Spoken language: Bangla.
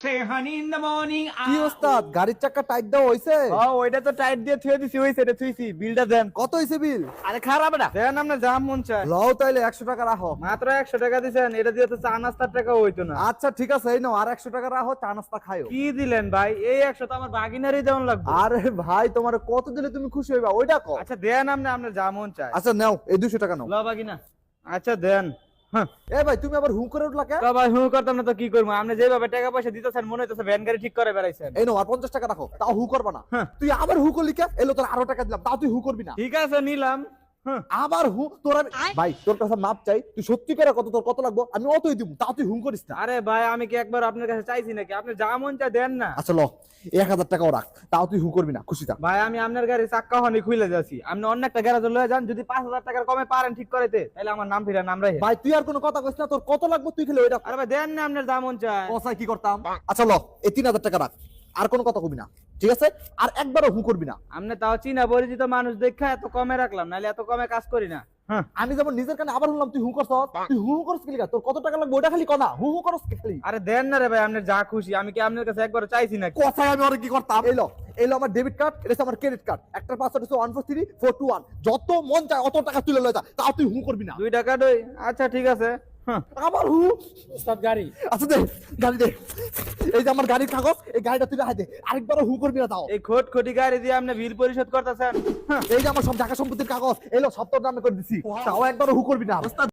Say honey in the morning. কি ওস্তাদ গাড়ির চাকা টাইট দেওয়া হইছে? ওইটা তো টাইট দিয়ে থুয়ে দিছি, হইছে রে, থুইছি। বিলটা দেন। কত হইছে বিল? আরে খারাপ না, দেন আপনি যা মন চায়। লও তাইলে 100 টাকা রাখো। মাত্র 100 টাকা দিছেন, এটা দিয়ে তো চা নাস্তার টাকাও হইতো না। আচ্ছা ঠিক আছে, এই নাও আর 100 টাকা রাখো, চা নাস্তা খাইও। কি দিলেন ভাই? এই 100 তো আমার বাগিনারই দেওয়ান লাগবে। আরে ভাই তোমার কত দিলে তুমি খুশি হইবা ওইটা কও। আচ্ছা দেন আপনি, আপনার যা মন চায়। আচ্ছা নাও এই 200 টাকা নাও। ল বাগিনা। আচ্ছা দেন। হ্যাঁ এ ভাই তুমি আবার হু করে উঠলা কে? তো ভাই হু করতাম না তো কি করবো? আপনি যেভাবে টাকা পয়সা দিতেছেন মনে হইতেছে ভ্যান গাড়ি ঠিক করে বেড়াইছেন। এই নাও আর 50 টাকা রাখো, তাও হু করবা না। হ্যাঁ। তুই আবার হু করলি কে? এলো তোর আরো টাকা দিলাম, তাও তুই হু করবি না। ঠিক আছে নিলাম। হ্যাঁ আবার হু তোর ভাই তোর কাছে মাপ চাই, তুই সত্যি করে কত তোর কত লাগবে আমি অতই দিব, তাও তুই হু করিস না। আরে ভাই আমি কি একবার আপনার কাছে চাইছি নাকি? আপনি যা মন চায় দেন না। আচ্ছা ল 1000 টাকাও রাখ, তাও তুই হু করবি না, খুশি থাক। ভাই আমি আপনার গাড়ি চাক্কা হনি খুলে যাচ্ছি, আপনি অন্য একটা গ্যারাজে লয়ে যান, যদি 5000 টাকার কমে পারেন ঠিক করাইতে তাহলে আমার নাম ফিরা নাম রাখে। ভাই তুই আর কোনো কথা কইস না, তোর কত লাগবে তুই খেলে ওইটা আরে ভাই দেন না, আপনার যা মন চায়। কথায় কি করতাম। আচ্ছা ল এই 3000 টাকা রাখ, আর কোনো কথা কবি না, ঠিক আছে? আর একবারও হু করবি না। আপনি তাও চিনা পরিচিত মানুষ দেখা এত কমে রাখলাম, নাহলে এত কমে কাজ করি না। হ্যাঁ আমি যেমন নিজের কানে আবার শুনলাম তুই হু করছ, তুই হু করছ কি লিগা? তোর কত টাকা লাগবে ওটা খালি কথা, হু হু করছ কি খালি? আরে দেন না রে ভাই, আপনার যা খুশি। আমি কি আপনার কাছে একবার চাইছি নাকি? কথায় আমি আর কি করতাম। এলো আমার ডেবিট কার্ড, এটা হচ্ছে আমার ক্রেডিট কার্ড, একটার পাসওয়ার্ড হচ্ছে 143421, যত মন চায় অত টাকা তুলে লয় যা, তাও তুই হু করবি না। 2 টাকা দই। আচ্ছা ঠিক আছে। হ্যাঁ আবার হু। উস্তাদ গাড়ি। আচ্ছা দে গাড়ি দে, এই যে আমার গাড়ির কাগজ, এই গাড়িটা তুই হাতে দে, আরেকবারও হু করবি না তাও। এই খোটি গাড়ি দিয়ে আপনি বিল পরিশোধ করতেছেন? এই যে আমার সব জায়গা সম্পত্তির কাগজ, এলো সব তোর নামে করে দিছি, তাও একবারও হু করবি না।